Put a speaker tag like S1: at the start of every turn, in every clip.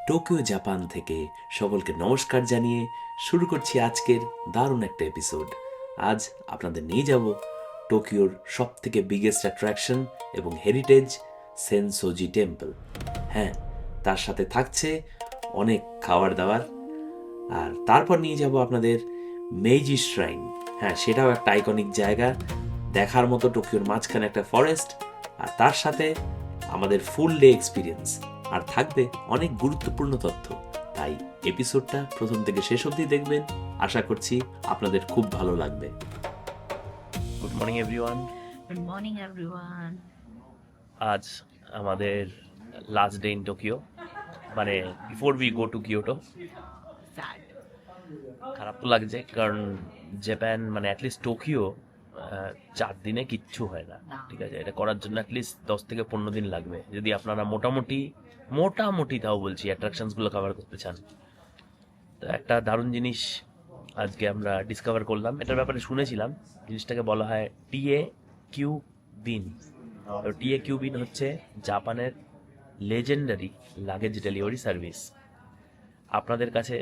S1: Tokyo Japan থেকে সকলকে নমস্কার জানিয়ে শুরু করছি আজকের দারুণ একটা এপিসোড। আজ আপনাদের নিয়ে যাব টোকিওর সব থেকে বিগেস্ট অ্যাট্রাকশন এবং হেরিটেজ সেনসোজি টেম্পল। হ্যাঁ, তার সাথে থাকছে অনেক খাবার দাবার। আর তারপর নিয়ে যাব আপনাদের মেইজি শ্রাইন। হ্যাঁ, সেটাও একটা আইকনিক জায়গা, দেখার মতো টোকিওর মাঝখানে একটা ফরেস্ট। আর তার সাথে আমাদের ফুল ডে এক্সপিরিয়েন্স, আর থাকবে অনেক গুরুত্বপূর্ণ তথ্য। তাই এপিসোডটা প্রথম থেকে শেষ অবধি দেখবেন, আশা করছি আপনাদের খুব ভালো লাগবে। Good morning everyone.
S2: Good morning, everyone.
S1: আজ আমাদের লাস্ট ডে ইন টোকিও, মানে before we go to Kyoto.
S2: Sad.
S1: খারাপ তো লাগছে, কারণ জাপান মানে অ্যাটলিস্ট টোকিও 4 দিনে কিচ্ছু হয় না। ঠিক আছে, এটা করার জন্য অ্যাটলিস্ট 10 থেকে 15 দিন লাগবে, যদি আপনারা মোটামুটি তাও বলছি অ্যাট্রাকশনসগুলো কভার করতে চান। তো একটা দারুণ জিনিস আজকে আমরা ডিসকভার করলাম, এটার ব্যাপারে শুনেছিলাম। জিনিসটাকে বলা হয় টিএ কিউ বিন। টিএ কিউ বিন হচ্ছে জাপানের লেজেন্ডারি লাগেজ ডেলিভারি সার্ভিস। আপনাদের কাছে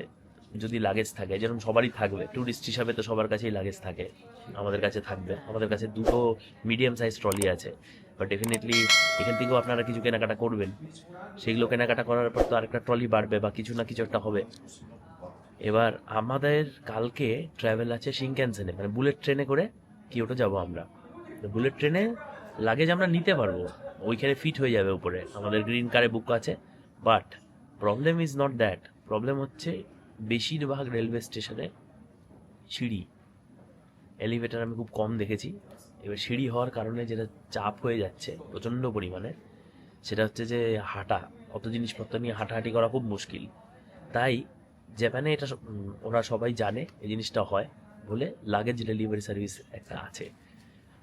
S1: যদি লাগেজ থাকে, যেরকম সবারই থাকবে, ট্যুরিস্ট হিসাবে তো সবার কাছেই লাগেজ থাকে, আমাদের কাছে থাকবে। আমাদের কাছে 2টো মিডিয়াম সাইজ ট্রলি আছে, বাট ডেফিনেটলি এখান থেকেও আপনারা কিছু কেনাকাটা করবেন। সেগুলো কেনাকাটা করার পর তো আরেকটা ট্রলি বাড়বে বা কিছু না কিছু একটা হবে। এবার আমাদের কালকে ট্রাভেল আছে শিনকানসেনে, মানে বুলেট ট্রেনে করে কিয়োটো যাব আমরা। বুলেট ট্রেনে লাগেজ আমরা নিতে পারবো, ওইখানে ফিট হয়ে যাবে উপরে, আমাদের গ্রিন কারে বুক আছে। But problem is not that, problem হচ্ছে বেশিরভাগ রেলওয়ে স্টেশনে সিঁড়ি, এলিভেটর আমি খুব কম দেখেছি। এবার সিঁড়ি হওয়ার কারণে যেটা চাপ হয়ে যাচ্ছে প্রচণ্ড পরিমাণে, সেটা হচ্ছে যে হাঁটা, অত জিনিসপত্র নিয়ে হাঁটাহাঁটি করা খুব মুশকিল। তাই জাপানে এটা ওরা সবাই জানে এই জিনিসটা হয় বলে লাগেজ ডেলিভারি সার্ভিস একটা আছে।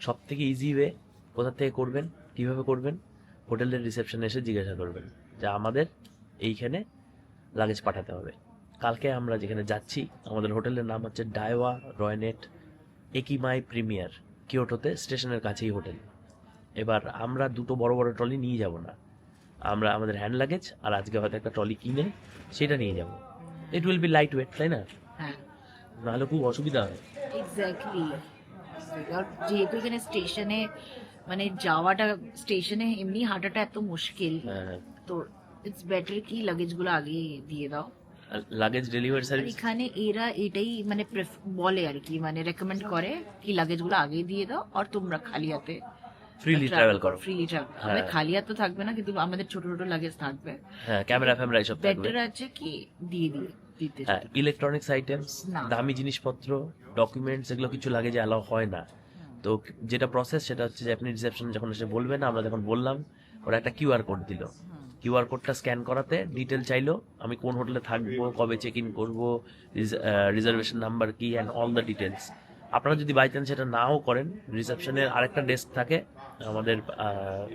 S1: সব থেকে ইজি ওয়ে কোথা থেকে করবেন, কীভাবে করবেন, হোটেলের রিসেপশনে এসে জিজ্ঞাসা করবেন যে আমাদের এইখানে লাগেজ পাঠাতে হবে। কালকে আমরা যেখানে যাচ্ছি, আমাদের হোটেলের নাম হচ্ছে ডাইওয়া রয়নেট একিমাই প্রিমিয়ার, কিয়োটোতে স্টেশনের কাছেই হোটেল। এবার আমরা 2টো বড় বড় ট্রলি নিয়ে যাব না, আমরা আমাদের হ্যান্ড লাগেজ আর আজকে হয়তো একটা ট্রলি কিনে সেটা নিয়ে যাব। It will be light weight, তাই না?
S2: হ্যাঁ,
S1: নাহলে খুব অসুবিধা হয়।
S2: এক্স্যাক্টলি। আর যেহেতু এখানে স্টেশনে মানে যাওয়াটা, স্টেশনে এমনি হাঁটাটা এত মুশকিল, তো ইটস বেটার কি লাগেজগুলো আগে দিয়ে দাও।
S1: লাগেজ ডেলিভারি
S2: আর
S1: সার্ভিস
S2: এখানে এরা এটাই মানে বলে আর কি, মানে রেকমেন্ড করে কি লাগেজগুলো আগে দিয়ে দাও আর তোমরা খালি হাতে
S1: ফ্রিলি ট্রাভেল করো।
S2: Freely travel. আমাদের খালি হাত তো থাকবে না, কিন্তু আমাদের ছোট ছোট লাগেজ থাকবে।
S1: হ্যাঁ, ক্যামেরা ফ্যামেরা এসব থাকবে।
S2: বেটার আছে কি দিয়ে দিতে।
S1: হ্যাঁ, ইলেকট্রনিক্স আইটেমস,
S2: না।
S1: দামি জিনিসপত্র, ডকুমেন্টস, এগুলো কিছু লাগেজে অ্যালাউ হয় না। তো যেটা প্রসেস সেটা হচ্ছে যে আপনি রিসেপশনে যখন এসে বলবেন, আমরা যখন বললাম, ওরা একটা কিউআর কোড দিল। কিউআর কোডটা স্ক্যান করাতে ডিটেল চাইলো, আমি কোন হোটেলে থাকবো, কবে চেক ইন করবো, রিজার্ভেশন নাম্বার কি, অ্যান্ড অল দ্য ডিটেলস। আপনারা যদি বাই চান্স সেটা নাও করেন, রিসেপশনের আরেকটা ডেস্ক থাকে আমাদের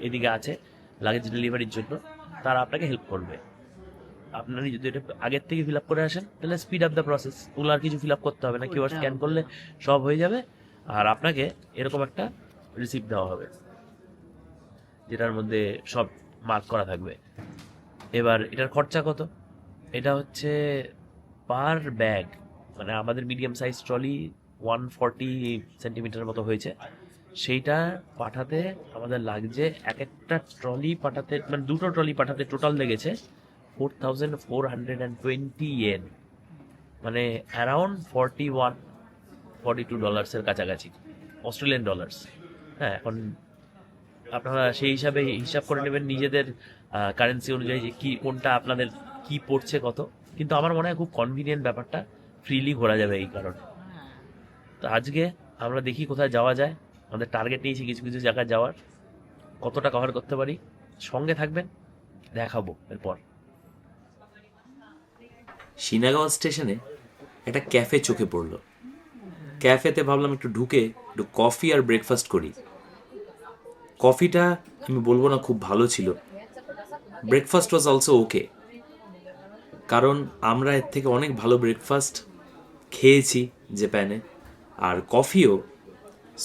S1: এদিকে আছে লাগেজ ডেলিভারির জন্য, তারা আপনাকে হেল্প করবে। আপনারা যদি এটা আগের থেকে ফিল আপ করে আসেন, তাহলে স্পিড আপ দ্য প্রসেস, ওগুলো আর কিছু ফিল আপ করতে হবে না, কিউআর স্ক্যান করলে সব হয়ে যাবে। আর আপনাকে এরকম একটা রিসিপ্ট দেওয়া হবে যেটার মধ্যে সব মার্ক করা থাকবে। এবার এটার খরচা কত? এটা হচ্ছে পার ব্যাগ, মানে আমাদের মিডিয়াম সাইজ ট্রলি 140 সেন্টিমিটার মতো হয়েছে, সেইটা পাঠাতে আমাদের লাগছে, এক একটা ট্রলি পাঠাতে, মানে 2টো ট্রলি পাঠাতে টোটাল লেগেছে 4420 ইয়েন, মানে অ্যারাউন্ড $41-42 কাছাকাছি, অস্ট্রেলিয়ান ডলার্স। হ্যাঁ, এখন আপনারা সেই হিসাবে হিসাব করে নেবেন নিজেদের কারেন্সি অনুযায়ী যে কি কোনটা আপনাদের কি পড়ছে কত। কিন্তু আমার মনে হয় খুব কনভিনিয়েন্ট ব্যাপারটা, ফ্রিলি ঘোরা যাবে এই কারণে। তো আজকে আমরা দেখি কোথায় যাওয়া যায়, আমাদের টার্গেট নিয়েছি কিছু কিছু জায়গায় যাওয়ার, কতটা কভার করতে পারি। সঙ্গে থাকবেন, দেখাবো এরপর। শিনাগাঁও স্টেশনে একটা ক্যাফে চোখে পড়লো। ক্যাফেতে ভাবলাম একটু ঢুকে একটু কফি আর ব্রেকফাস্ট করি। কফিটা আমি বলবো না খুব ভালো ছিল, ব্রেকফাস্ট ওয়াজ অলসো ওকে, কারণ আমরা এর থেকে অনেক ভালো ব্রেকফাস্ট খেয়েছি জাপানে, আর কফিও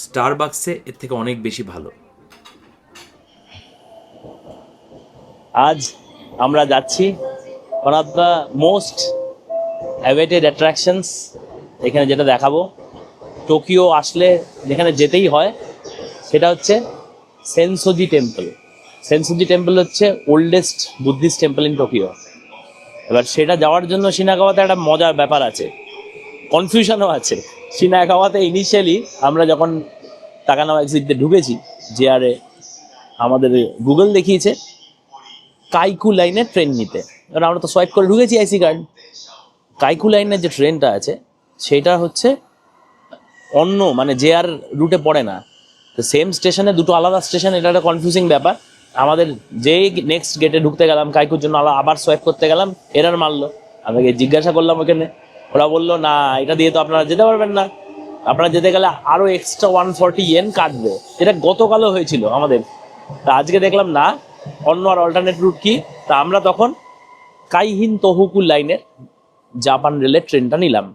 S1: স্টারবাকসে এর থেকে অনেক বেশি ভালো। আজ আমরা যাচ্ছি one of the most awaited attractions এখানে যেটা দেখাবো, টোকিও আসলে যেখানে যেতেই হয় সেটা হচ্ছে সেনসোজি টেম্পল। সেনসোজি টেম্পল হচ্ছে oldest Buddhist temple in Tokyo. এবার সেটা যাওয়ার জন্য শিনাগাওয়াতে একটা মজার ব্যাপার আছে, কনফিউশনও আছে। শিনাগাওয়াতে ইনিশিয়ালি আমরা যখন তাকানাওয়া এক্সিট দিয়ে ঢুকেছি জেআরে, আমাদের গুগল দেখিয়েছে কাইকু লাইনে ট্রেন নিতে। এবার আমরা তো সোয়াইপ করে ঢুকেছি আইসি কার্ড। কাইকু লাইনের যে ট্রেনটা আছে সেটা হচ্ছে অন্য মানে জেআর রুটে পড়ে না, তো সেম স্টেশনে দুটো আলাদা স্টেশন, এটা একটা কনফিউজিং ব্যাপার। আমাদের যেই নেক্সট গেটে ঢুকতে গেলাম কাইকুর জন্য আবার সোয়াইপ করতে গেলাম, এরার মারলো। আমাকে জিজ্ঞাসা করলাম ওখানে, ওরা বললো না এটা দিয়ে তো আপনারা যেতে পারবেন না, আপনারা যেতে গেলে আরও এক্সট্রা 140 ইয়েন কাটবে। এটা গতকালও হয়েছিল আমাদের, তা আজকে দেখলাম না অন্য আর অল্টারনেট রুট কি। তা আমরা তখন কাইহিন তোহুকু লাইনের জাপান রেলের ট্রেনটা নিলাম,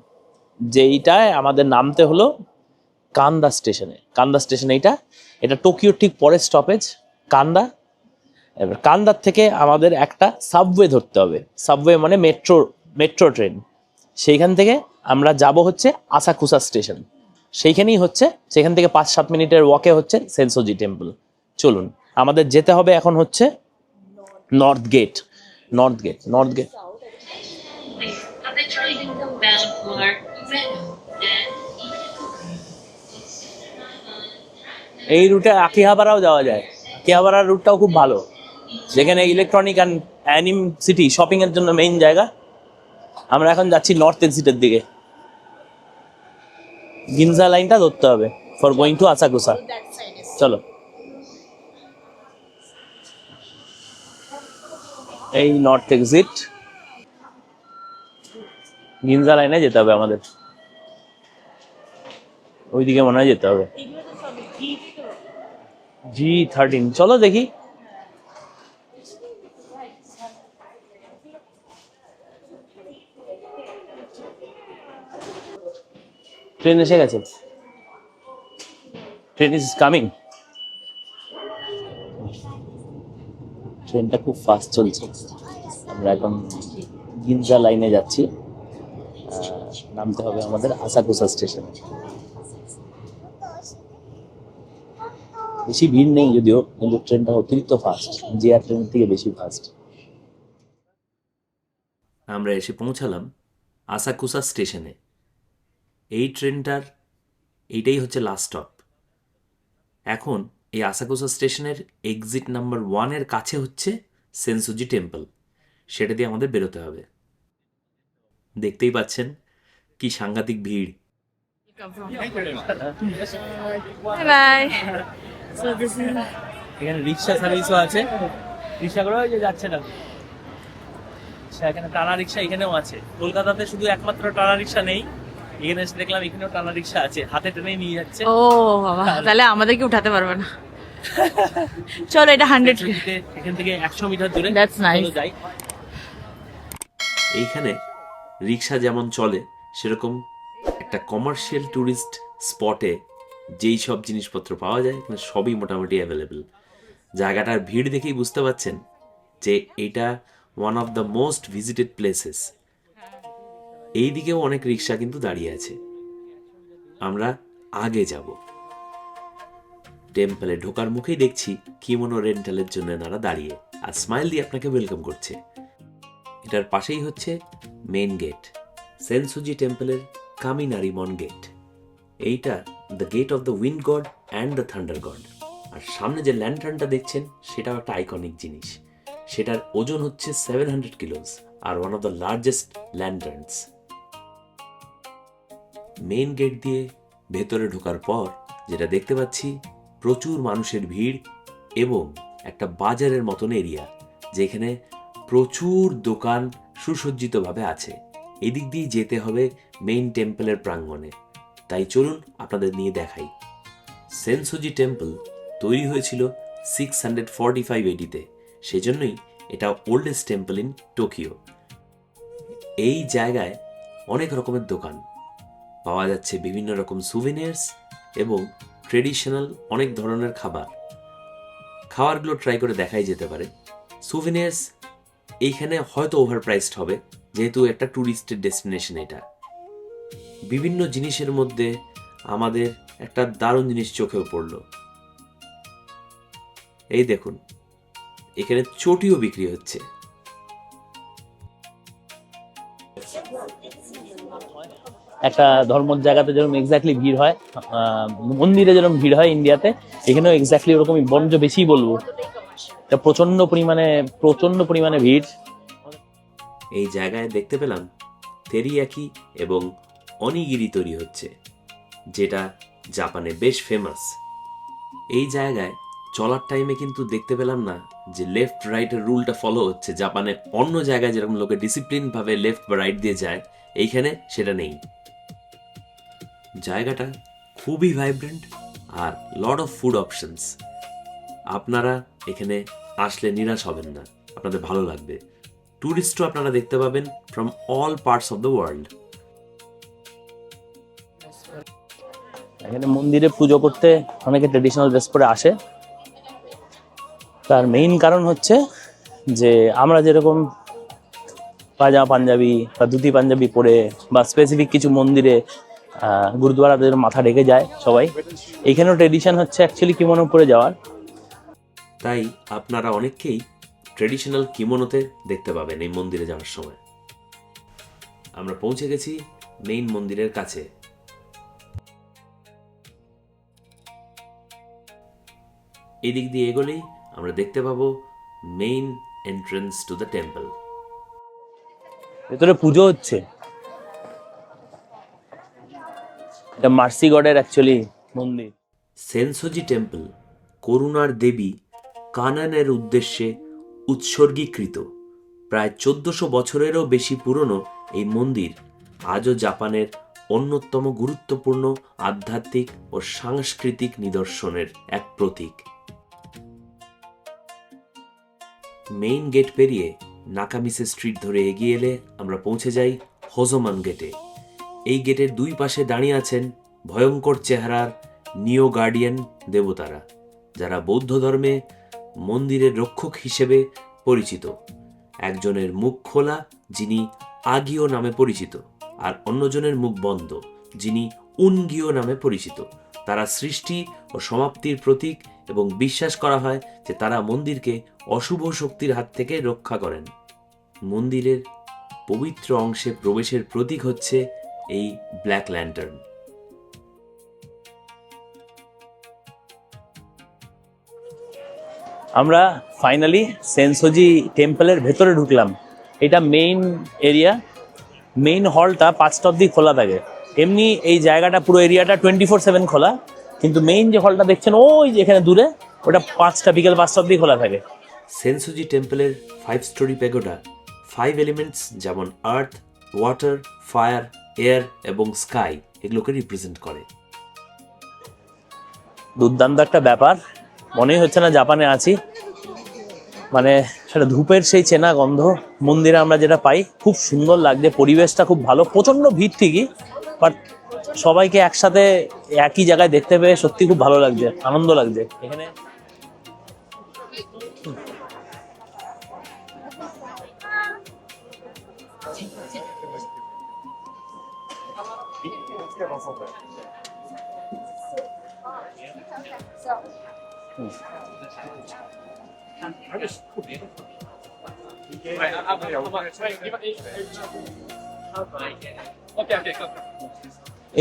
S1: যেইটায় আমাদের নামতে হলো কান্দা স্টেশনে। কান্দা স্টেশন এটা টোকিওর ঠিক পরের স্টপেজ কান্দা। এবার কান্দার থেকে আমাদের একটা সাবওয়ে ধরতে হবে, সাবওয়ে মানে মেট্রো ট্রেন। সেইখান থেকে আমরা যাব হচ্ছে আসাকুসা স্টেশন, সেইখানেই হচ্ছে, সেখান থেকে 5-7 মিনিটের ওয়াকে হচ্ছে সেনসোজি টেম্পল। চলুন আমাদের যেতে হবে এখন হচ্ছে নর্থ গেট। এই রুটে আকিহাবারাও যাওয়া যায়, আকিহাবারার রুটটাও খুব ভালো, যেখানে electronic and anime city shopping এর জন্য মেইন জায়গা। আমরা এখন যাচ্ছি নর্থ এক্সিটের দিকে, গিনজা লাইনটা ধরতে হবে ফর গোয়িং টু আসাকুসা। চলো, এই নর্থ এক্সিট, গিনজা লাইনে যেতে হবে আমাদের, ওইদিকে মনে হয় যেতে হবে। G13, চলো দেখি। ট্রেন এসে গেছে, ট্রেন ইজ কামিং। ট্রেনটা খুব ফাস্ট চলছে। আমরা এখন গিনজা লাইনে যাচ্ছি, নামতে হবে আমাদের আসাকুসা স্টেশনে। বেশি ভিড় নেই যদিও, কিন্তু ট্রেনটা অতিরিক্ত ফাস্ট, জেআর ট্রেনের থেকে বেশি ফাস্ট।
S3: আমরা এসে পৌঁছালাম আসাকুসা স্টেশনে। এই ট্রেনটার এইটাই হচ্ছে লাস্ট স্টপ। এখন এই আসাকুসা স্টেশনের এক্সিট নাম্বার 1 কাছে হচ্ছে সেনসোজি টেম্পল, সেটা দিয়ে আমাদের বেরোতে হবে। দেখতেই পাচ্ছেন কি সাংঘাতিক ভিড়।
S1: এখানে রিক্সা সার্ভিসও আছে, রিক্সাগুলো যে যাচ্ছে না, এখানে টানা রিক্সা এখানেও আছে। কলকাতাতে শুধু একমাত্র টানা রিক্সা নেই, এখানে এসে দেখলাম এখানেও টানা রিক্সা আছে, হাতে টেনেই নিয়ে যাচ্ছে।
S2: ও বাবা, তাহলে আমাদেরকে উঠাতে পারবে না। চলো, এটা 100
S1: এখান থেকে 100 মিটার দূরে।
S2: That's nice.
S1: চলো যাই।
S3: এইখানে রিক্সা যেমন চলে সেরকম একটা কমার্শিয়াল ট্যুরিস্ট স্পটে যেই সব জিনিসপত্র পাওয়া যায় এখানে সবই মোটামুটি অ্যাভেলেবেল। জায়গাটার ভিড় দেখেই বুঝতে পারছেন যে এটা one of the most visited places. এই দিকেও অনেক রিক্সা কিন্তু দাঁড়িয়ে আছে। আমরা আগে যাব। টেম্পলে ঢোকার মুখেই দেখছি কিমোনো রেন্টালের জন্য এনারা দাঁড়িয়ে আর স্মাইল দিয়ে আপনাকে ওয়েলকাম করছে। এটার পাশেই হচ্ছে মেইন গেট, সেনসোজি টেম্পলের কামিনারিমন গেট। এইটা the gate of the wind god and the thunder god. আর সামনে যে ল্যান্টার্নটা দেখছেন সেটাও একটা আইকনিক জিনিস। সেটার ওজন হচ্ছে 700 কিলোস আর one of the largest lanterns. Main gate দিয়ে ভেতরে ঢোকার পর যেটা দেখতে পাচ্ছি, প্রচুর মানুষের ভিড় এবং একটা বাজারের মতন এরিয়া, যেখানে প্রচুর দোকান সুসজ্জিতভাবে আছে। এদিক দিয়ে যেতে হবে মেইন টেম্পলের প্রাঙ্গণে। তাই চলুন আপনাদের নিয়ে দেখাই। সেনসোজি টেম্পল তৈরি হয়েছিল 645 AD-তে, সেজন্যই এটা ওল্ডেস্ট টেম্পল ইন টোকিও। এই জায়গায় অনেক রকমের দোকান পাওয়া যাচ্ছে, বিভিন্ন রকম সুভেনিয়ার্স এবং ট্রেডিশনাল অনেক ধরনের খাবারগুলো ট্রাই করে দেখাই যেতে পারে। সুভেনিয়ার্স এইখানে হয়তো ওভারপ্রাইসড হবে, যেহেতু একটা ট্যুরিস্টের ডেস্টিনেশন। এটা বিভিন্ন জিনিসের মধ্যে আমাদের একটা দারুণ জিনিস চোখেও পড়লো। এই দেখুন, এখানে চটিও বিক্রি হচ্ছে।
S1: একটা ধর্মের জায়গাতে যেরকম এক্স্যাক্টলি ভিড় হয়, মন্দিরে যেরকম ভিড় হয় ইন্ডিয়াতে, এখানেও এক্স্যাক্টলি ওরকমই, বরঞ্চ বেশি বলবো। এটা প্রচন্ড পরিমাণে ভিড়।
S3: এই জায়গায় দেখতে পেলাম তেরিয়াকি এবং অনিগিরি তৈরি হচ্ছে, যেটা জাপানে বেশ ফেমাস। এই জায়গায় চলার টাইমে কিন্তু দেখতে পেলাম না যে লেফট রাইটের রুলটা ফলো হচ্ছে। জাপানে অন্য জায়গায় যেরকম লোকে ডিসিপ্লিন ভাবে লেফট বা রাইট দিয়ে যায়, এইখানে সেটা নেই। জায়গাটা খুবই ভাইব্রেন্ট আর লট অফ ফুড অপশনস। আপনারা এখানে আসলে নিরাশ হবেন না, আপনাদের ভালো লাগবে। ট্যুরিস্টও আপনারা দেখতে পাবেন from all parts of the world.
S1: এখানে মন্দিরে পুজো করতে অনেকে ট্রেডিশনাল ড্রেস পরে আসে। তার মেইন কারণ হচ্ছে যে আমরা যেরকম পাজামা পাঞ্জাবি বা ধুতি পাঞ্জাবি পরে বা স্পেসিফিক কিছু মন্দিরে গুরুদুয়ারাদের মাথা ঢেকে যায় সবাই, এইখানেও ট্রেডিশন হচ্ছে অ্যাকচুয়ালি কিমোনো পরে যাওয়ার।
S3: তাই আপনারা অনেককেই ট্রেডিশনাল কিমোনোতে দেখতে পাবেন এই মন্দিরে যাওয়ার সময়। আমরা পৌঁছে গেছি মেইন মন্দিরের কাছে। এদিক দিয়ে এগোলেই আমরা দেখতে পাবো main entrance to the temple.
S1: ভেতরে পুজো হচ্ছে, এটা মার্সি গডের অ্যাকচুয়ালি মন্দির।
S3: সেনসোজি টেম্পল করুণার দেবী কানানের উদ্দেশ্যে উৎসর্গীকৃত। প্রায় 1400 বছরেরও বেশি পুরনো এই মন্দির আজও জাপানের অন্যতম গুরুত্বপূর্ণ আধ্যাত্মিক ও সাংস্কৃতিক নিদর্শনের এক প্রতীক। মেইন গেট পেরিয়ে নাকামিসে স্ট্রিট ধরে এগিয়ে এলে আমরা পৌঁছে যাই হোজোমান গেটে। এই গেটের দুই পাশে দাঁড়িয়ে আছেন ভয়ঙ্কর চেহারার নিও গার্ডিয়ান দেবতারা, যারা বৌদ্ধ ধর্মে মন্দিরের রক্ষক হিসেবে পরিচিত। একজনের মুখ খোলা, যিনি আগিও নামে পরিচিত, আর অন্যজনের মুখ বন্ধ, যিনি উনগিও নামে পরিচিত। তারা সৃষ্টি ও সমাপ্তির প্রতীক এবং বিশ্বাস করা হয় যে তারা মন্দিরকে অশুভ শক্তির হাত থেকে রক্ষা করেন। মন্দিরের পবিত্র অংশে প্রবেশের প্রতীক হচ্ছে এই ব্ল্যাক ল্যান্টার্ন।
S1: আমরা ফাইনালি সেনসোজি টেম্পলের ভেতরে ঢুকলাম। এটা মেইন এরিয়া, মেইন হলটা 5টা অবধি খোলা থাকে। এমনি এই জায়গাটা পুরো এরিয়াটা 24/7 খোলা, কিন্তু মেইন যে হলটা দেখছেন ওই যে এখানে দূরে, ওটা বিকেল 5টা অবধি খোলা থাকে।
S3: সেনসোজি টেম্পলের 5 স্টোরি প্যাগোডা 5 এলিমেন্টস যেমন আর্থ, ওয়াটার, ফায়ার, এয়ার এবং স্কাই এগুলোকে রিপ্রেজেন্ট করে।
S1: দুর্দান্ত একটা ব্যাপার, মনেই হচ্ছে না জাপানে আছি। মানে সেটা ধূপের সেই চেনা গন্ধ মন্দিরে আমরা যেটা পাই, খুব সুন্দর লাগছে। পরিবেশটা খুব ভালো, প্রচন্ড ভিড় ঠিকই, বাট সবাইকে একসাথে একই জায়গায় দেখতে পেয়ে সত্যি খুব ভালো লাগছে, আনন্দ লাগছে এখানে।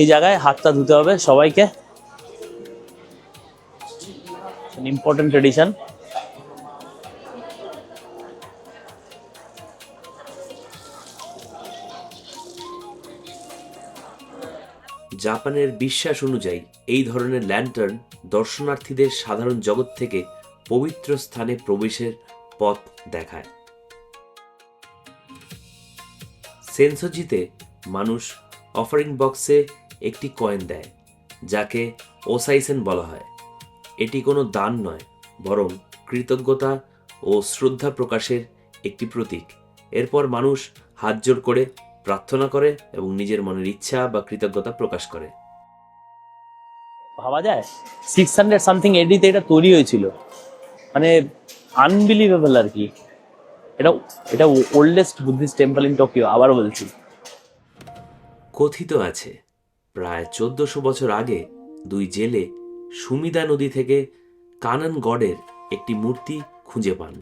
S1: এই জায়গায় হাতটা ধুতে হবে সবাইকে, ইম্পর্টেন্ট ট্রেডিশন।
S3: জাপানের বিশ্বাস অনুযায়ী এই ধরনের ল্যান্টার্ন দর্শনার্থীদের সাধারণ জগৎ থেকে পবিত্র স্থানে প্রবেশের পথ দেখায়। সেনসোজিতে মানুষ অফারিং বক্সে একটি কয়েন দেয়, যাকে ওসাইসেন বলা হয়। এটি কোনো দান নয়, বরং কৃতজ্ঞতা ও শ্রদ্ধা প্রকাশের একটি প্রতীক। এরপর মানুষ হাত জোড় করে প্রার্থনা করে এবং নিজের মনের ইচ্ছা বা কৃতজ্ঞতা প্রকাশ করে।
S1: ভাবা যায় 600 সামথিং এডিতে এটা তৈরি হয়েছিল, মানে আনবিলিভেবল আর কি। এটা এটা oldest Buddhist temple in Tokyo, আবারও বলছি।
S3: কথিত আছে প্রায় 1400 বছর আগে দুই জেলে সুমিদা নদী থেকে কানন গডের একটি মূর্তি খুঁজে পান।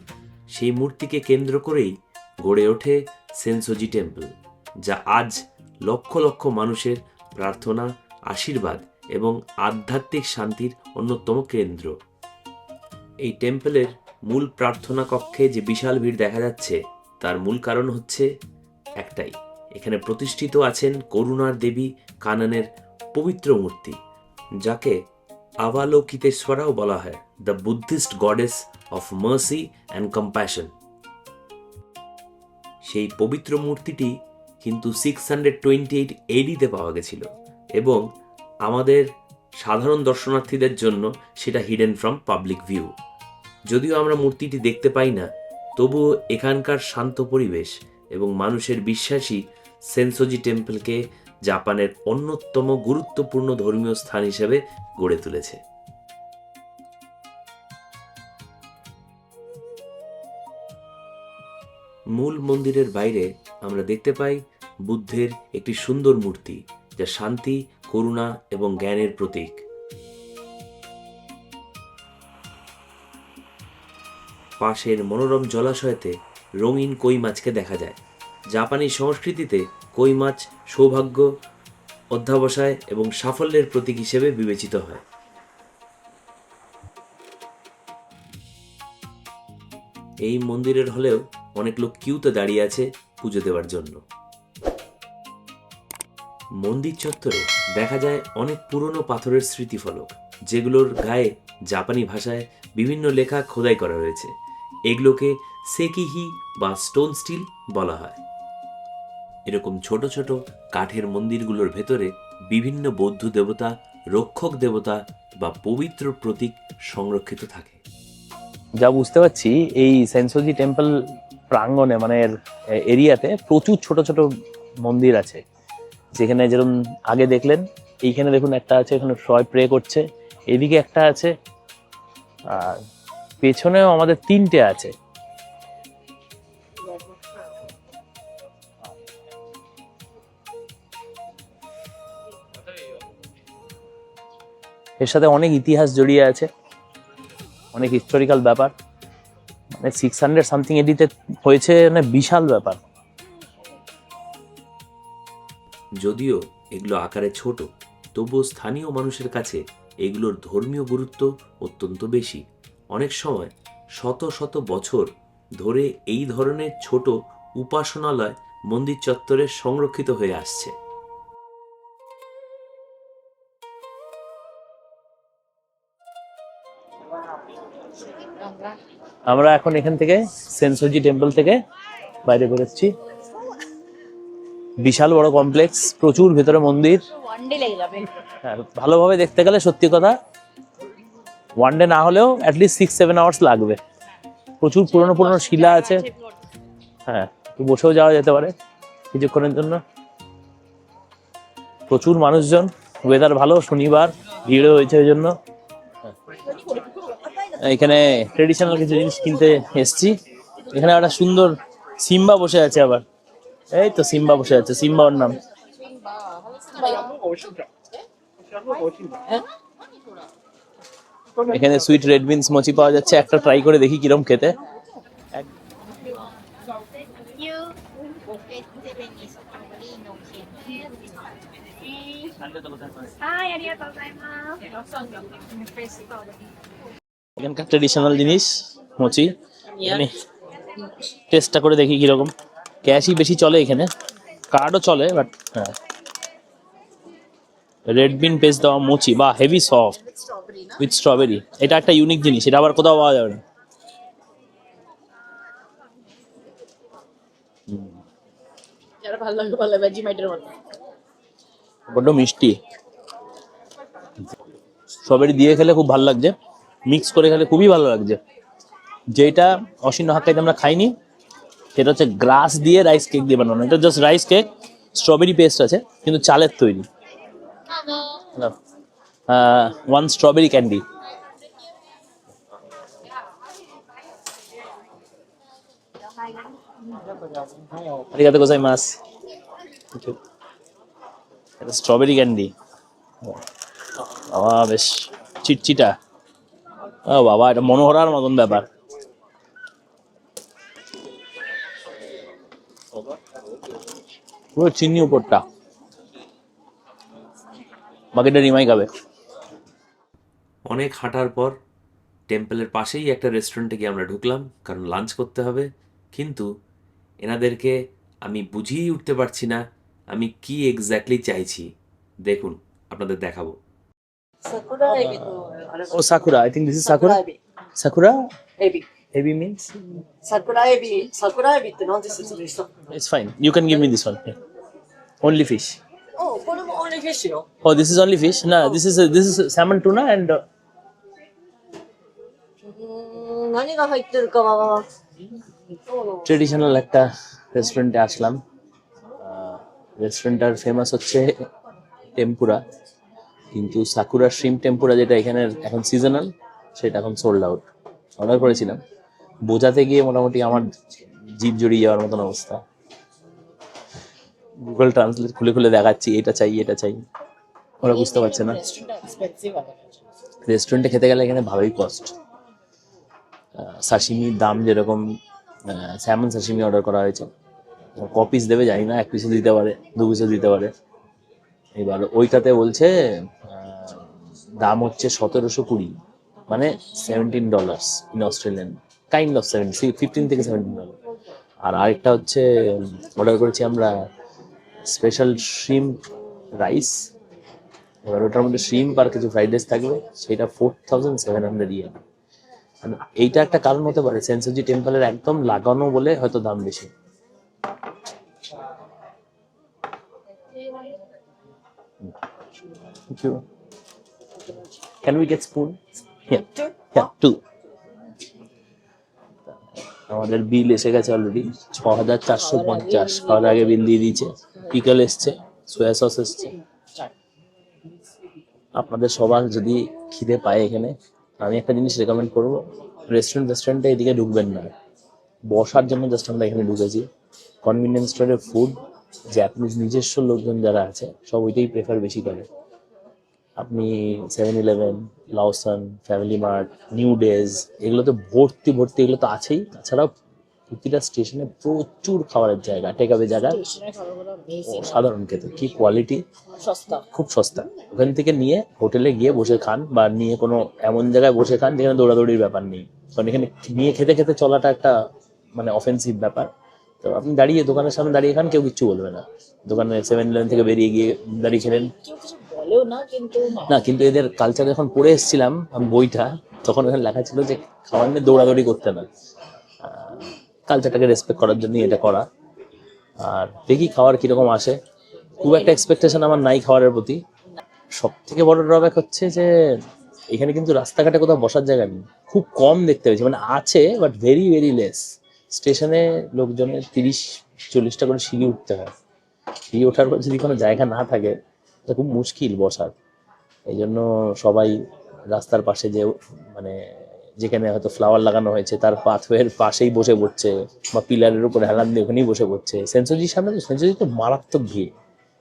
S3: সেই মূর্তিকে কেন্দ্র করেই গড়ে ওঠে সেনসোজি টেম্পল, যা আজ লক্ষ লক্ষ মানুষের প্রার্থনা, আশীর্বাদ এবং আধ্যাত্মিক শান্তির অন্যতম কেন্দ্র। এই টেম্পলের মূল প্রার্থনা কক্ষে যে বিশাল ভিড় দেখা যাচ্ছে তার মূল কারণ হচ্ছে একটাই, এখানে প্রতিষ্ঠিত আছেন করুণার দেবী কাননের পবিত্র মূর্তি, যাকে আভালোকিতেশ্বরাও বলা হয়, the Buddhist goddess of mercy and compassion. সেই পবিত্র মূর্তিটি কিন্তু 628 AD-তে পাওয়া গেছিল এবং আমাদের সাধারণ দর্শনার্থীদের জন্য সেটা হিডেন ফ্রম পাবলিক ভিউ। যদিও আমরা মূর্তিটি দেখতে পাই না, তবুও এখানকার শান্ত পরিবেশ এবং মানুষের বিশ্বাসী সেনসোজি টেম্পলকে জাপানের অন্যতম গুরুত্বপূর্ণ ধর্মীয় স্থান হিসেবে গড়ে তুলেছে। মূল মন্দিরের বাইরে আমরা দেখতে পাই বুদ্ধের একটি সুন্দর মূর্তি, যা শান্তি, করুণা এবং জ্ঞানের প্রতীক। পাশের মনোরম জলাশয়তে রঙিন কই মাছকে দেখা যায়। জাপানি সংস্কৃতিতে কই মাছ সৌভাগ্য, অধ্যবসায় এবং সাফল্যের প্রতীক হিসেবে বিবেচিত হয়। এই মন্দিরের হলেও অনেক লোক কিউতে দাঁড়িয়ে আছে পুজো দেওয়ার জন্য। মন্দির চত্বরে দেখা যায় অনেক পুরনো পাথরের স্মৃতিফলক, যেগুলোর গায়ে জাপানি ভাষায় বিভিন্ন লেখা খোদাই করা রয়েছে। এগুলোকে সেকিহি বা স্টোন স্টিল বলা হয়। এরকম ছোট ছোট কাঠের মন্দিরগুলোর ভেতরে বিভিন্ন বৌদ্ধ দেবতা, রক্ষক দেবতা বা পবিত্র প্রতীক সংরক্ষিত থাকে।
S1: যা বুঝতে পারছি এই সেনসোজি টেম্পল প্রাঙ্গণে মানে এরিয়াতে প্রচুর ছোট ছোট মন্দির আছে, যেখানে যেরকম আগে দেখলেন এইখানে দেখুন একটা আছে, এখানে সবাই প্রে করছে, এদিকে একটা আছে, আর পেছনেও আমাদের 3টে আছে। এর সাথে অনেক ইতিহাস জড়িয়ে আছে, অনেক হিস্টোরিক্যাল ব্যাপার, মানে 600 সামথিং AD-তে হয়েছে, মানে বিশাল ব্যাপার।
S3: যদিও এগুলো আকারে ছোট, তবুও স্থানীয় মানুষের কাছে এগুলোর ধর্মীয় গুরুত্ব অত্যন্ত বেশি। অনেক সময় শত শত বছর ধরে এই ধরনের ছোট উপাসনালয় মন্দির চত্বরে সংরক্ষিত হয়ে আসছে।
S1: আমরা এখন এখান থেকে সেনসোজি টেম্পল থেকে বাইরে বেরোচ্ছি। বিশাল বড় কমপ্লেক্স, প্রচুর ভেতরে মন্দির। হ্যাঁ, ভালোভাবে দেখতে গেলে সত্যি কথা ওয়ান ডে না হলেও অ্যাটলিস্ট 6-7 আওয়ার্স লাগবে। প্রচুর পুরনো পুরনো শিলা আছে। হ্যাঁ, একটু বসেও যাওয়া যেতে পারে কিছুক্ষণের জন্য। প্রচুর মানুষজন, ওয়েদার ভালো, শনিবার, ভিড়ও হয়েছে ওই জন্য। এখানে ট্রেডিশনাল কিছু জিনিস কিনতে এসছি। এখানে একটা সুন্দর সিম্বা বসে আছে, আবার এই তো সিম্বা বসে আছে, সিম্বা ওর নাম। এখানে সুইট রেড বিনস মোচি পাওয়া যাচ্ছে, একটা ট্রাই করে দেখি কিরম খেতে। এখানকার ট্রেডিশনাল জিনিস মোচি, টেস্টটা করে দেখি কিরকম। ক্যাশই বেশি চলে এখানে, কার্ডও চলে, বাট হ্যাঁ। রেড বিন পেস্ট দেওয়া মোচি, বা হেভি সফট উইথ স্ট্রবেরি। এটা একটা ইউনিক জিনিস, এটা আবার কোথাও পাওয়া যাবে না। বড্ড মিষ্টি, স্ট্রবেরি দিয়ে খেলে খুব ভালো লাগছে, মিক্স করে খেলে খুবই ভালো লাগছে। যেটা অসীম হাক্কাইতে আমরা খাইনি, সেটা হচ্ছে গ্রাস দিয়ে রাইস কেক দিয়ে বানানো। এটা just rice cake, strawberry paste আছে, কিন্তু চালের তৈরি। 1 স্ট্রবেরি ক্যান্ডি। আরিগাতো গোজাইমাস। এটা স্ট্রবেরি ক্যান্ডি। বাবা বেশ চিটচিটা। ও বাবা, এটা মনোহরার মতন ব্যাপার। পুরো চিনি উপরটা, বাকিটা রিমাই খাবে।
S3: অনেক হাঁটার পর টেম্পলের পাশেই একটা রেস্টুরেন্টে গিয়ে আমরা ঢুকলাম, কারণ লাঞ্চ করতে হবে। কিন্তু এনাদেরকে আমি বুঝিয়েই উঠতে পারছি না আমি কি এক্স্যাক্টলি চাইছি। দেখুন, আপনাদের দেখাবো।
S4: 桜エビと、あれ
S1: ও sakura, I think this is sakura.
S4: エビ。
S1: sakura
S4: エビ。
S1: ebi means
S4: 桜エビってなんで説明したの？
S1: it's fine, you can give me this one. Only fish.
S4: おこれもオンリーフィッシュよ。
S1: Oh, this is only fish? No, this is salmon tuna and
S4: 何が入ってるかは、そうの
S1: traditional একটা রেস্টুরেন্টে আসলাম। রেস্টুরেন্টটার famous হচ্ছে tempura, কিন্তু sakura shrimp tempura যেটা এখানে এখন seasonal, সেটা এখন sold out. Order করেছিলাম, বোঝাতে গিয়ে মোটামুটি আমার জিভ জড়িয়ে যাওয়ার মতন অবস্থা। গুগল ট্রান্সলেট খুলে খুলে দেখাচ্ছি এটা চাই এটা চাই, ওরা বুঝতে পারছে না।
S4: レストランエクスペンシブだね。
S1: রেস্টুরেন্টে খেতে গেলে এখানে ভালোই কস্ট। সাশিমির দাম যেরকম, স্যামন সাশিমি অর্ডার করা হয়েছে, ক পিস দেবে জানি না, 1 পিসও দিতে পারে, 2 পিসও দিতে পারে। এবার ওইটাতে বলছে দাম হচ্ছে 1720, মানে $17 ইন অস্ট্রেলিয়ান, কাইন্ড অফ 15 থেকে $17। আর আরেকটা হচ্ছে অর্ডার করেছি আমরা স্পেশাল শ্রিম্প রাইস। এবার ওটার মধ্যে শ্রিম্প আর কিছু ফ্রাইড রাইস থাকবে, সেটা 4700 ইয়েন। মানে এইটা একটা কারণ হতে পারে, সেন্সোজি টেম্পলের একদম লাগানো বলে হয়তো দাম বেশি। Thank you. Can we get spoon? Yeah. Yeah, 2. আমাদের বিল এসে গেছে অলরেডি, 6450। খাওয়ার আগে বিল দিয়ে দিয়েছে। পিকল এসছে, সোয়া সস এসছে। আপনাদের সবার যদি খিদে পায় এখানে, আমি একটা জিনিস রেকমেন্ড করবো, রেস্টুরেন্টে এদিকে ঢুকবেন না, বসার জন্য জাস্ট আমরা এখানে ঢুকেছি। কনভিনিয়েন্স স্টোরের ফুড, জাপানিজ নিজস্ব লোকজন যারা আছে সব ওইটাই প্রেফার বেশি করে। আপনি 7-Eleven, Lawson, family mart, new days, এগুলোতে ভর্তি ভর্তি, এগুলো তো আছেই। তাছাড়াও প্রতিটা স্টেশনে প্রচুর খাবারের জায়গা, টেকআওয়ে জায়গা,
S4: 一緒に食べ物はメイジング。
S1: সাধারণ খেতে, কি কোয়ালিটি,
S4: サスタ。
S1: খুব সস্তা। ওখান থেকে নিয়ে হোটেলে গিয়ে বসে খান, বা নিয়ে কোনো এমন জায়গায় বসে খান যেখানে দৌড়াদৌড়ির ব্যাপার নেই, কারণ এখানে নিয়ে খেতে খেতে চলাটা একটা মানে অফেন্সিভ ব্যাপার। তো আপনি দাঁড়িয়ে দোকানের সামনে দাঁড়িয়ে খান, কেউ কিচ্ছু বলবে না। দোকানে 7-Eleven থেকে বেরিয়ে গিয়ে দাঁড়িয়ে খেলেন
S4: কেউ কিছু বলেও না, কিন্তু
S1: না, কিন্তু এদের কালচার যখন পড়ে এসেছিলাম আমি বইটা, তখন ওখানে লেখা ছিল যে খাবার নিয়ে দৌড়াদৌড়ি করতে না, কালচারটাকে রেসপেক্ট করার জন্যই এটা করা। আর দেখি খাবার কিরকম আসে, খুব একটা এক্সপেকটেশন আমার নাই খাবারের প্রতি। সব থেকে বড় ড্রব্যাক হচ্ছে যে এখানে কিন্তু রাস্তাঘাটে কোথাও বসার জায়গা নেই, খুব কম দেখতে পেয়েছি, মানে আছে বাট ভেরি ভেরি লেস। স্টেশনে লোকজনের 30-40টা করে সিঁড়ি উঠতে হয়, সিঁড়ি ওঠার পর যদি কোনো জায়গা না থাকে তো খুব মুশকিল বসার। এই জন্য সবাই রাস্তার পাশে যে মানে যেখানে হয়তো ফ্লাওয়ার লাগানো হয়েছে তার পাথওয়ের পাশেই বসে পড়ছে, বা পিলারের উপর হেলান দিয়ে ওখানেই বসে পড়ছে। সেন্সোজির সামনে তো, সেন্সোজি তো মারাত্মক ভিড়।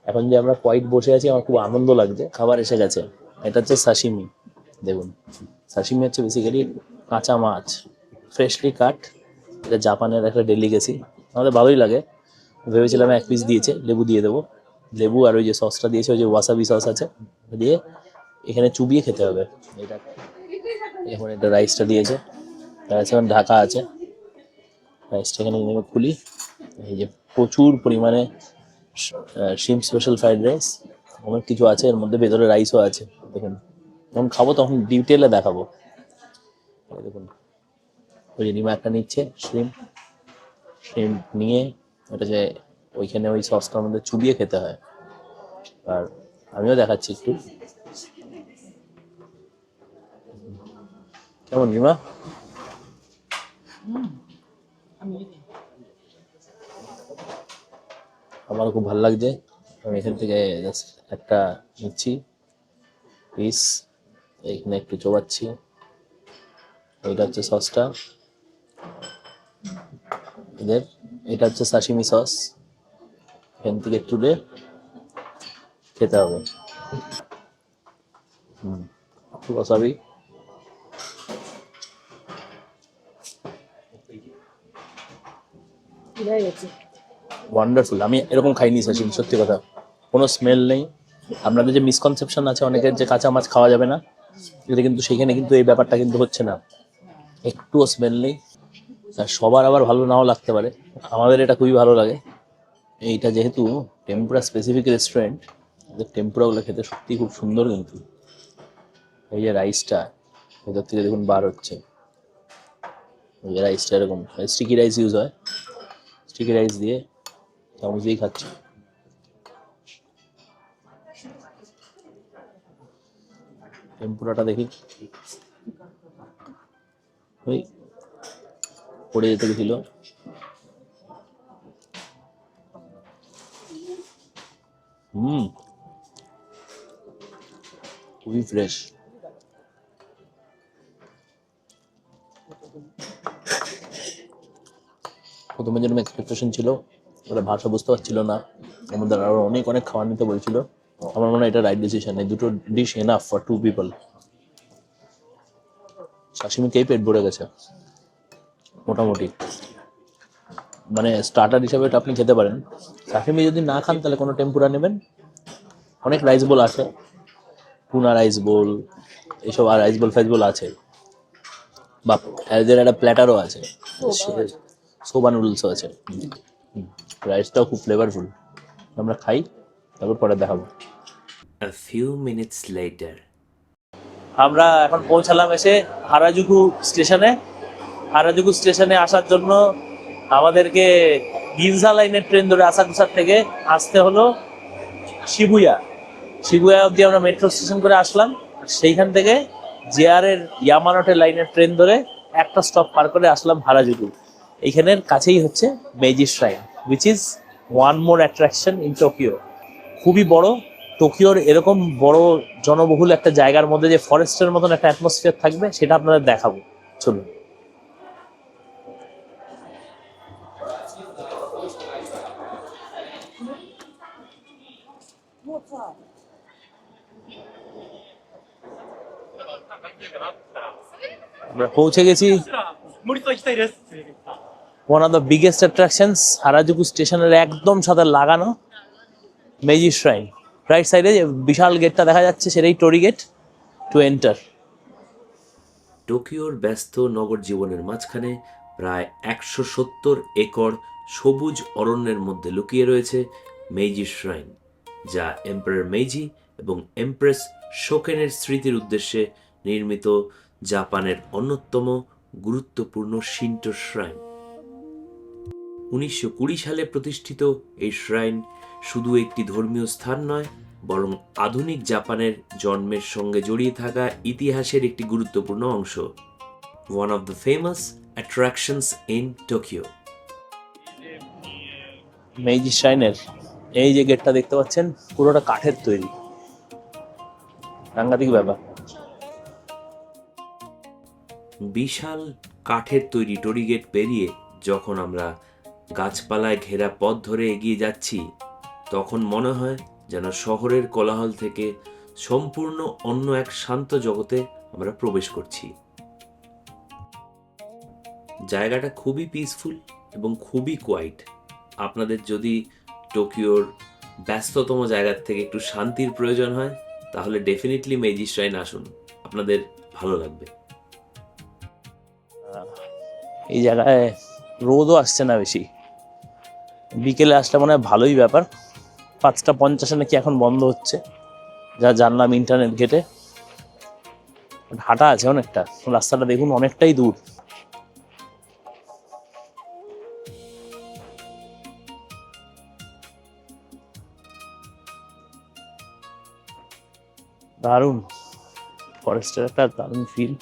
S1: এখন যে আমরা কোয়াইট বসে আছি, আমার খুব আনন্দ লাগছে। খাবার এসে গেছে, এটা হচ্ছে সাশিমি। দেখুন, সাশিমি হচ্ছে বেসিক্যালি কাঁচা মাছ, ফ্রেশলি কাট। এটা জাপানের একটা ডেলিকেসি, আমাদের ভালোই লাগে। ভেবেছিলাম 1 পিস দিয়েছে, লেবু দিয়ে দেবো। লেবু আর ওই যে সসটা দিয়েছে, ওই যে ওয়াসাবি সস আছে, দিয়ে এখানে চুবিয়ে খেতে হবে। এটা এখন এটা রাইসটা দিয়েছে, রাইস এখন ঢাকা আছে। রাইসটা এখানে নেমে খুলি, এই যে প্রচুর পরিমাণে শিম স্পেশাল ফ্রাইড রাইস, অনেক কিছু আছে এর মধ্যে, ভেতরে রাইসও আছে। দেখুন, যখন খাবো তখন ডিটেলে দেখাবো। দেখুন, ওই যে রিমা একটা নিচ্ছে শ্রিম নিয়ে, ওটা যে ওইখানে ওই সসটার মধ্যে চুবিয়ে খেতে হয়। আর আমিও দেখাচ্ছি একটু, কেমন রিমা? আমার খুব ভালো লাগছে। আমি এখান থেকে জাস্ট একটা নিচ্ছি পিস, এইখানে একটু চোবাচ্ছি। ওইটা হচ্ছে সসটা এদের,
S5: এটা হচ্ছে সাশিমি সস, এখান থেকে তুলে খেতে হবে। ওয়াসাবি,
S4: হয়ে গেছে।
S5: ওয়ান্ডারফুল। আমি এরকম খাইনি সাশিমি, সত্যি কথা। কোনো স্মেল নেই। আপনাদের যে মিসকনসেপশন আছে অনেকের যে কাঁচা মাছ খাওয়া যাবে না, এটা কিন্তু সেখানে কিন্তু এই ব্যাপারটা কিন্তু হচ্ছে না, একটুও স্মেল নেই। আর সবার আবার ভালো নাও লাগতে পারে, আমাদের এটা খুবই ভালো লাগে। এইটা যেহেতু টেম্পুরা স্পেসিফিক রেস্টুরেন্ট, এদের টেম্পুরাগুলো খেতে সত্যি খুব সুন্দর। কিন্তু এই যে রাইসটা ভেতর থেকে দেখুন বার হচ্ছে, এই যে রাইসটা এরকম স্টিকি রাইস ইউজ হয়, স্টিকি রাইস দিয়ে চামচ দিয়েই খাচ্ছি। টেম্পুরাটা দেখি, ওই পড়ে যেতে গেছিল। খুবই ফ্রেশ। প্রথমে যেরকম এক্সপেকটেশন ছিল, ওরা ভাষা বুঝতে পারছিল না, আমাদের আরো অনেক অনেক খাবার নিতে বলছিল। আমার মনে হয় এটা রাইট ডিসিশন, এই দুটো dish enough for 2 people. Sashimi খেয়ে পেট ভরে গেছে মোটামুটি। মানে স্টার্টার হিসাবে এটা আপনি খেতে পারেন। সাশিমি যদি না খান তাহলে কোনো টেম্পুরা নেবেন, অনেক রাইস বোল আছে, টুনা রাইস বোল, এইসব আর রাইস বোল ফাইস বোল আছে, বা এদের একটা প্ল্যাটারও আছে, সোবা নুডলসও আছে। রাইসটাও খুব ফ্লেভারফুল। আমরা খাই, তারপর পরে দেখাবো।
S3: A few minutes later.
S5: আমরা এখন পৌঁছালাম এসে হারাজুকু স্টেশনে। হারাজুকু স্টেশনে আসার জন্য আমাদেরকে গিনজা লাইনের ট্রেন ধরে আসাকুসার থেকে আসতে হলো শিবুয়া। শিবুয়া অবধি আমরা মেট্রো স্টেশন করে আসলাম। সেইখান থেকে জেআর এর ইয়ামানোটে লাইনের ট্রেন ধরে একটা স্টপ পার করে আসলাম হারাজুকু। এইখানের কাছেই হচ্ছে Meiji shrine, which is one more attraction in Tokyo. খুবই বড়। টোকিওর এরকম বড় জনবহুল একটা জায়গার মধ্যে যে ফরেস্টের মতন একটা অ্যাটমসফিয়ার থাকবে, সেটা আপনাদের দেখাবো। চলুন। আমরা পৌঁছে গেছি one of the biggest attractions, Harajuku স্টেশনের একদম সাথে লাগানো মেইজি শ্রাইন। রাইট সাইডে যে বিশাল গেটটা দেখা যাচ্ছে, সেটাই টোরি গেট টু এন্টার।
S3: টোকিওর ব্যস্ত নগর জীবনের মাঝখানে প্রায় 170 একর সবুজ অরণ্যের মধ্যে লুকিয়ে রয়েছে মেইজি শ্রাইন, যা এম্পারার মেইজি এবং এমপ্রেস শোকেনের স্মৃতির উদ্দেশ্যে নির্মিত জাপানের অন্যতম গুরুত্বপূর্ণ শিন্টো শ্রাইন। 1920 সালে প্রতিষ্ঠিত এই শ্রাইন শুধু একটি ধর্মীয় স্থান নয়, বরং আধুনিক জাপানের জন্মের সঙ্গে জড়িয়ে থাকা ইতিহাসের একটি গুরুত্বপূর্ণ অংশ। One of the famous attractions in Tokyo.
S5: মেইজি শ্রাইনের এই যে গেটটা দেখতে পাচ্ছেন, পুরোটা কাঠের তৈরি, সাংঘাতিক ব্যাপার।
S3: বিশাল কাঠের তৈরি টোরি গেট পেরিয়ে যখন আমরা গাছপালায় ঘেরা পথ ধরে এগিয়ে যাচ্ছি, তখন মনে হয় যেন শহরের কোলাহল থেকে সম্পূর্ণ অন্য এক শান্ত জগতে আমরা প্রবেশ করছি। জায়গাটা খুবই পিসফুল এবং খুবই কোয়াইট। আপনাদের যদি টোকিওর ব্যস্ততম জায়গার থেকে একটু শান্তির প্রয়োজন হয়, তাহলে ডেফিনেটলি মেইজি শ্রাইন আসুন, আপনাদের ভালো লাগবে।
S5: এই জায়গায় রোদও আসছে না বেশি, বিকেলে আসলে মনে হয় ভালোই ব্যাপার। 5:50 নাকি এখন বন্ধ হচ্ছে, যা জানলাম ইন্টারনেট ঘেটে। হাঁটা আছে অনেকটা, রাস্তাটা দেখুন অনেকটাই দূর। দারুণ, ফরেস্টের একটা দারুণ ফিল,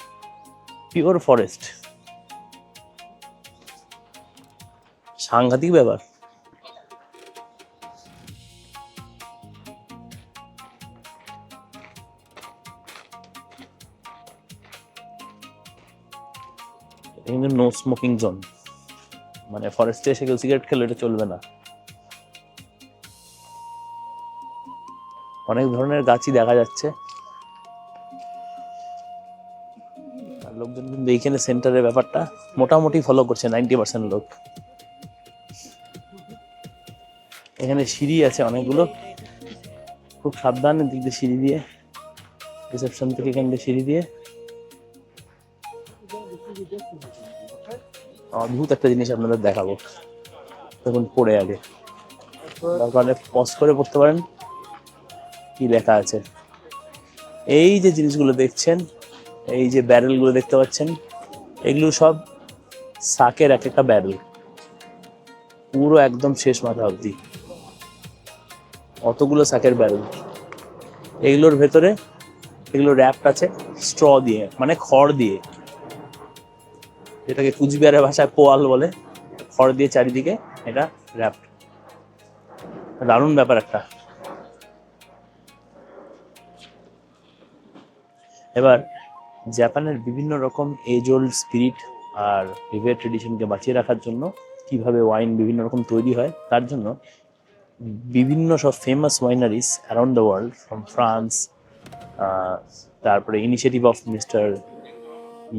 S5: পিওর ফরেস্ট, সাংঘাতিক ব্যাপার। কিন্তু নো স্মোকিং জোন, মানে ফরেস্টে এসে কেউ সিগারেট খেলে এটা চলবে না। অনেক ধরনের গাছই দেখা যাচ্ছে। আর লোকজন কিন্তু এইখানে সেন্টারের ব্যাপারটা মোটামুটি ফলো করছে 90% লোক। এখানে সিঁড়ি আছে অনেকগুলো, খুব সাবধানে দিক দিয়ে সিঁড়ি দিয়ে, রিসেপশন থেকে এখান দিয়ে সিঁড়ি দিয়ে। অদ্ভুত একটা জিনিস আপনাদের দেখাবো, তখন পড়ে আগে দরকার পজ করে পড়তে পারেন কি লেখা আছে। এই যে জিনিসগুলো দেখছেন, এই যে ব্যারেলগুলো দেখতে পাচ্ছেন, এগুলো সব শাকের এক একটা ব্যারেল, পুরো একদম শেষ মাথা অবধি অতগুলো শাকের ব্যারেল। এগুলোর ভেতরে এগুলো র্যাপড আছে স্ট্র দিয়ে, মানে খড় দিয়ে, যেটাকে কুচবিহারের ভাষায় পোয়াল বলে। খড় দিয়ে চারিদিকে এটা র্যাপড। দারুণ ব্যাপার একটা। এবার জাপানের বিভিন্ন রকম এজ ওল্ড স্পিরিট আর রিভার ট্রেডিশনকে বাঁচিয়ে রাখার জন্য কিভাবে ওয়াইন বিভিন্ন রকম তৈরি হয়, তার জন্য বিভিন্ন সব famous wineries around the world, from France, তারপরে initiative of mister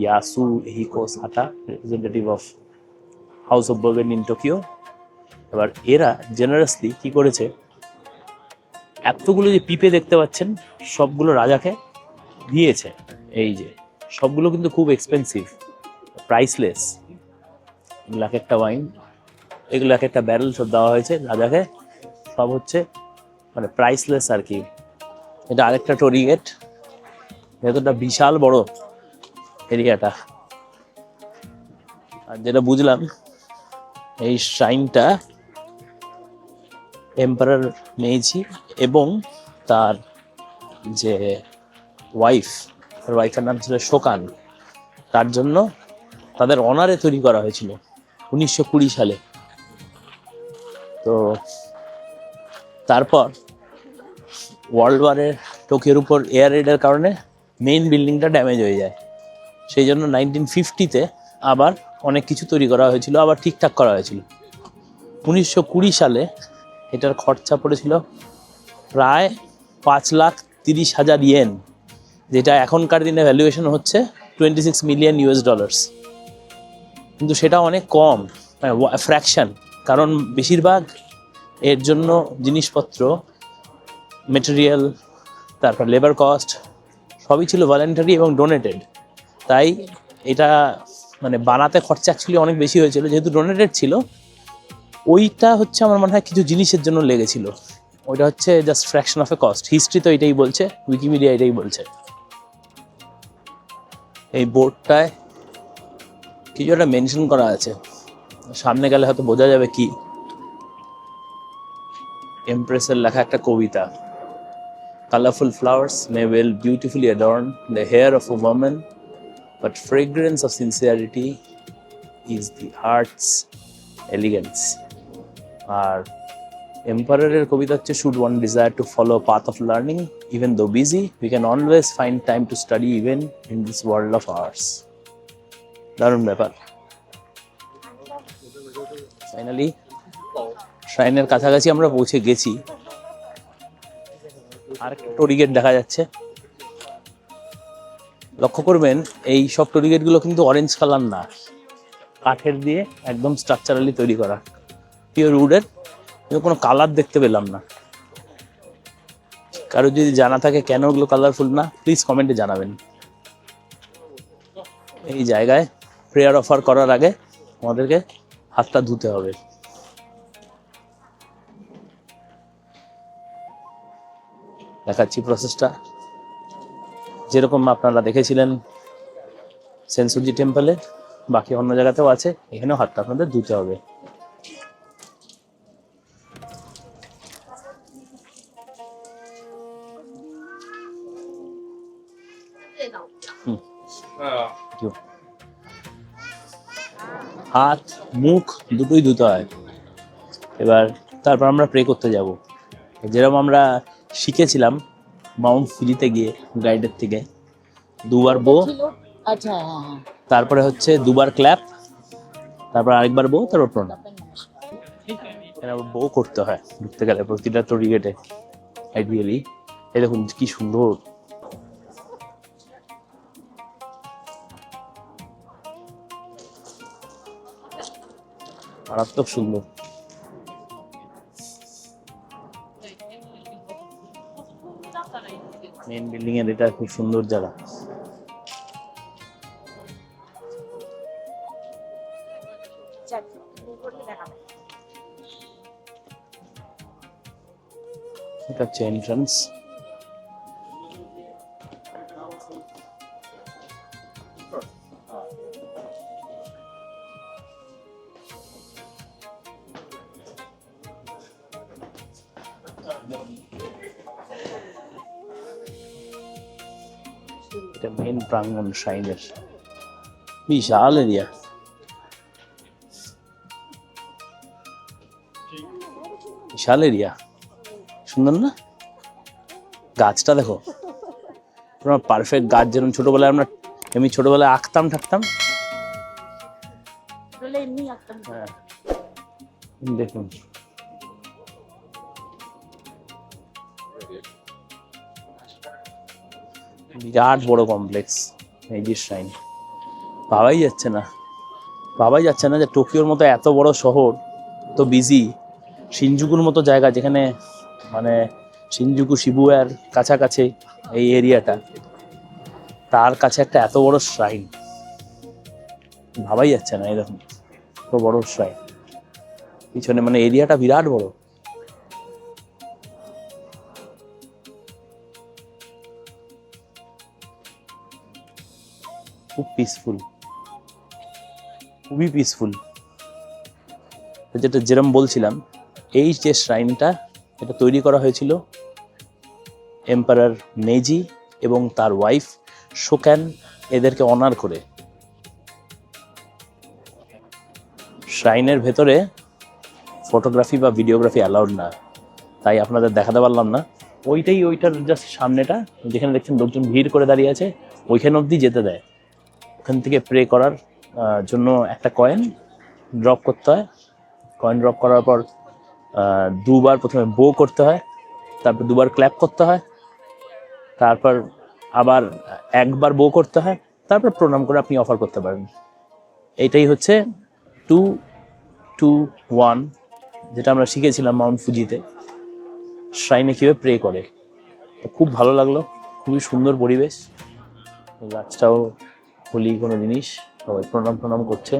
S5: Yasuhiko Sata, representative of house of Burgundy in Tokyo. এবার এরা জেনারেসলি কি করেছে, এতগুলো যে পিপে দেখতে পাচ্ছেন সবগুলো রাজাকে দিয়েছে। এই যে সবগুলো কিন্তু খুব এক্সপেন্সিভ, প্রাইসলেস। এগুলো এক একটা ওয়াইন, এগুলো এক একটা ব্যারেল সব দেওয়া হয়েছে রাজাকে, সব হচ্ছে মানে প্রাইসলেস আর কি। এটা আরেকটা টোরি গেট, ভেতরটা বিশাল বড় এরিয়াটা। আর যেটা বুঝলাম, এই শ্রাইনটা এম্পারার মেইজি এবং তার যে ওয়াইফের নাম ছিল শোকান, তার জন্য তাদের অনারে তৈরি করা হয়েছিল 1920 সালে। তো তারপর ওয়ার্ল্ড ওয়ারের টোকিওর উপর এয়ার রেডের কারণে মেইন বিল্ডিংটা ড্যামেজ হয়ে যায়। সেই জন্য 1950-তে আবার অনেক কিছু তৈরি করা হয়েছিল, আবার ঠিকঠাক করা হয়েছিল। 1920 সালে এটার খরচা পড়েছিল প্রায় 5,30,000 ইয়েন, যেটা এখনকার দিনে ভ্যালুয়েশন হচ্ছে $26 মিলিয়ন। কিন্তু সেটা অনেক কম, ফ্র্যাকশন, কারণ বেশিরভাগ এর জন্য জিনিসপত্র, মেটেরিয়াল, তারপর লেবার কস্ট সবই ছিল ভলেন্টারি এবং ডোনেটেড। তাই এটা মানে বানাতে খরচা অ্যাকচুয়ালি অনেক বেশি হয়েছিল, যেহেতু ডোনেটেড ছিল। ওইটা হচ্ছে আমার মনে হয় কিছু জিনিসের জন্য লেগেছিল, ওইটা হচ্ছে just fraction of A cost. History তো এটাই বলছে, উইকিমিডিয়া এটাই বলছে। এই বোর্ডটায় কিছু একটা মেনশন করা আছে, সামনে গেলে হয়তো বোঝা যাবে কি। এমপ্রেসের লেখা একটা কবিতা, colourful flowers may well beautifully adorn the hair of a woman, but fragrance of sincerity is the heart's elegance. আর এম্পারারের কবিতা হচ্ছে, should one desire to follow path of learning even though busy, we can always find time to study even in this world of ours. দারুণ ব্যাপার। Finally শ্রাইনের কাছাকাছি আমরা পৌঁছে গেছি। আর একটা টোরিগেট দেখা যাচ্ছে, লক্ষ্য করবেন এই সব টোরিগেট গুলো কিন্তু অরেঞ্জ কালার না, কাঠের দিয়ে একদম স্ট্রাকচারালি তৈরি করা, পিওর উডের, কিন্তু কোনো কালার দেখতে পেলাম না। কারো যদি জানা থাকে কেন ওগুলো কালারফুল না, প্লিজ কমেন্টে জানাবেন। এই জায়গায় প্রেয়ার অফার করার আগে আমাদেরকে হাতটা ধুতে হবে। দেখাচ্ছি প্রসেসটা, যেরকম আপনারা দেখেছিলেন সেনসুজি টেম্পলে, বাকি অন্য জায়গাতেও আছে, এখানেও হাতটা আপনাদের ধুতে হবে। হাত মুখ দুটোই ধুতে হয়। এবার তারপর আমরা প্রে করতে যাব, যেরকম আমরা শিখেছিলাম মাউন্ট ফুজিতে গিয়ে গাইডের থেকে। দুবার বো,
S2: আচ্ছা,
S5: তারপরে হচ্ছে দুবার ক্ল্যাপ, তারপর আরেকবার বউ, তারপর প্রণাম। এখানে আবার বউ করতে হয় ঢুকতে গেলে প্রতিটা টোরি গেটে আইডিয়ালি। এই দেখুন কি সুন্দর, মারাত্মক সুন্দর। মেন বিল্ডিং এর এটা খুব সুন্দর জায়গা। এটা হচ্ছে এন্ট্রান্স। এটা মেন প্রাঙ্গণ শাইনের, বিশাল এরিয়া। বিশাল এরিয়া, সুন্দর না? গাছটা দেখো, পুরো পারফেক্ট গাছ। যেরকম ছোটবেলায় আমরা এমনি ছোটবেলায় আঁকতাম ঠাকতাম, হ্যাঁ দেখুন। বিরাট বড় কমপ্লেক্স মেইজি শ্রাইন। ভাবাই যাচ্ছে না যে টোকিওর মতো এত বড় শহর, তো বিজি, শিনজুকুর মতো জায়গা, যেখানে মানে শিনজুকু শিবুয়ার কাছাকাছি এই এরিয়াটা, তার কাছে একটা এত বড় শ্রাইন ভাবাই যাচ্ছে না। এরকম এত বড় শ্রাইন পিছনে, মানে এরিয়াটা বিরাট বড়। খুব পিসফুল, খুবই পিসফুল। যেটা যেরকম বলছিলাম, এই যে শ্রাইনটা, এটা তৈরি করা হয়েছিল এম্পারার মেজি এবং তার ওয়াইফ শোক্যান, এদেরকে অনার করে। শ্রাইনের ভেতরে ফটোগ্রাফি বা ভিডিওগ্রাফি অ্যালাউড না, তাই আপনাদের দেখাতে পারলাম না। ওইটার জাস্ট সামনেটা, যেখানে দেখছেন লোকজন ভিড় করে দাঁড়িয়ে আছে, ওইখানে অবধি যেতে দেয়। ওখান থেকে প্রে করার জন্য একটা কয়েন ড্রপ করতে হয়। কয়েন ড্রপ করার পর দুবার প্রথমে বো করতে হয়, তারপর দুবার ক্ল্যাপ করতে হয়, তারপর আবার একবার বো করতে হয়, তারপর প্রণাম করে আপনি অফার করতে পারেন। এইটাই হচ্ছে 2-2-1, যেটা আমরা শিখেছিলাম মাউন্ট ফুজিতে, শ্রাইনে কীভাবে প্রে করে। খুব ভালো লাগলো, খুবই সুন্দর পরিবেশ। গাছটাও হোলি কোনো জিনিস, সবাই প্রণাম করছে।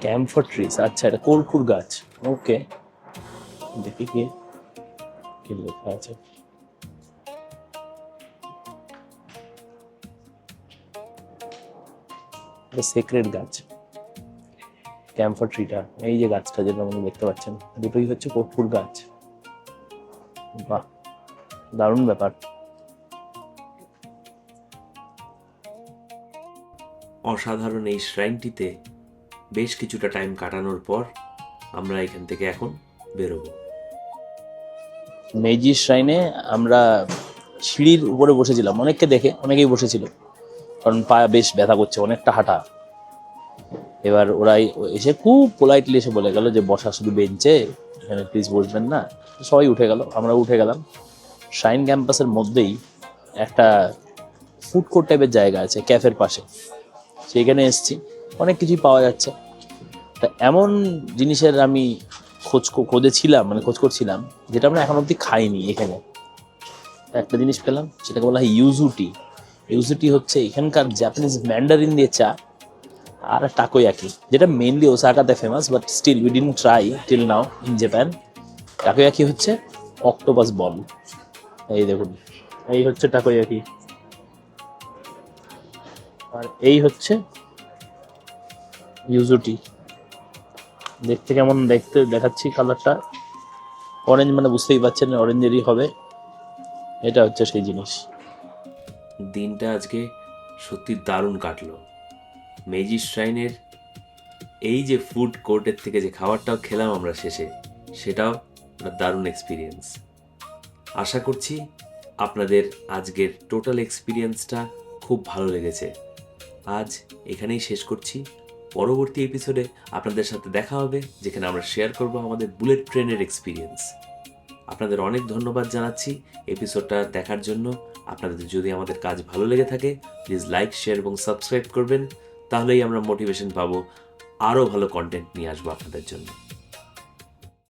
S5: ক্যাম্ফর ট্রিজ, আচ্ছা এটা কর্পূর গাছ। ওকে, দেখি কি লেখা আছে। সেক্রেট গাছ ক্যাম্ফর ট্রিটা। এই যে গাছটা যেটা আপনি দেখতে পাচ্ছেন, দুটোই হচ্ছে কর্পূর গাছ। বাহ, দারুণ ব্যাপার।
S3: অসাধারণ এই শ্রাইনটিতে বেশ কিছুটা টাইম কাটানোর পর আমরা এখান থেকে এখন বেরোবো।
S5: মেইজি শ্রাইনে আমরা সিঁড়ির উপরে বসেছিলাম, অনেককে দেখে অনেকেই বসেছিল, কারণ পা বেশ ব্যথা করছে, অনেকটা হাঁটা। এবার ওরাই এসে খুব পোলাইটলি এসে বলে গেল যে বসা শুধু বেঞ্চে, এখানে প্লিজ বসবেন না। সবাই উঠে গেল, আমরা উঠে গেলাম। শ্রাইন ক্যাম্পাসের মধ্যেই একটা ফুড কোর্ট টাইপের জায়গা আছে ক্যাফের পাশে, সেইখানে এসছি। অনেক কিছুই পাওয়া যাচ্ছে। তা এমন জিনিসের আমি খোঁজ করছিলাম যেটা আমরা এখন অবধি খাইনি। এখানে একটা জিনিস পেলাম, সেটাকে বলা হয় ইউজুটি। ইউজুটি হচ্ছে এখানকার জাপানিজ ম্যান্ডারিন দিয়ে চা, আর টাকোয়াকি, যেটা মেইনলি ওসাকাতে famous, but still we didn't try till now in Japan. Takoyaki হচ্ছে অক্টোপাস বল। এই দেখুন, এই হচ্ছে টাকোয়াকি, আর এই হচ্ছে ইউজুটি। দেখতে কেমন দেখাচ্ছি, কালারটা অরেঞ্জ, মানে বুঝতেই পারছেন অরেঞ্জেরই হবে। এটা হচ্ছে সেই জিনিস।
S3: দিনটা আজকে সত্যি দারুণ কাটলো। মেইজি শ্রাইনের এই যে ফুড কোর্টের থেকে যে খাবারটাও খেলাম আমরা শেষে, সেটাও একটা দারুণ এক্সপিরিয়েন্স। আশা করছি আপনাদের আজকের টোটাল এক্সপিরিয়েন্সটা খুব ভালো লেগেছে। আজ এখানেই শেষ করছি। পরবর্তী এপিসোডে আপনাদের সাথে দেখা হবে, যেখানে আমরা শেয়ার করব আমাদের বুলেট ট্রেনের এক্সপিরিয়েন্স। আপনাদের অনেক ধন্যবাদ জানাচ্ছি এপিসোডটা দেখার জন্য। আপনাদের যদি আমাদের কাজ ভালো লেগে থাকে প্লিজ লাইক, শেয়ার এবং সাবস্ক্রাইব করবেন, তাহলেই আমরা মোটিভেশন পাবো আরও ভালো কন্টেন্ট নিয়ে আসবো আপনাদের জন্য।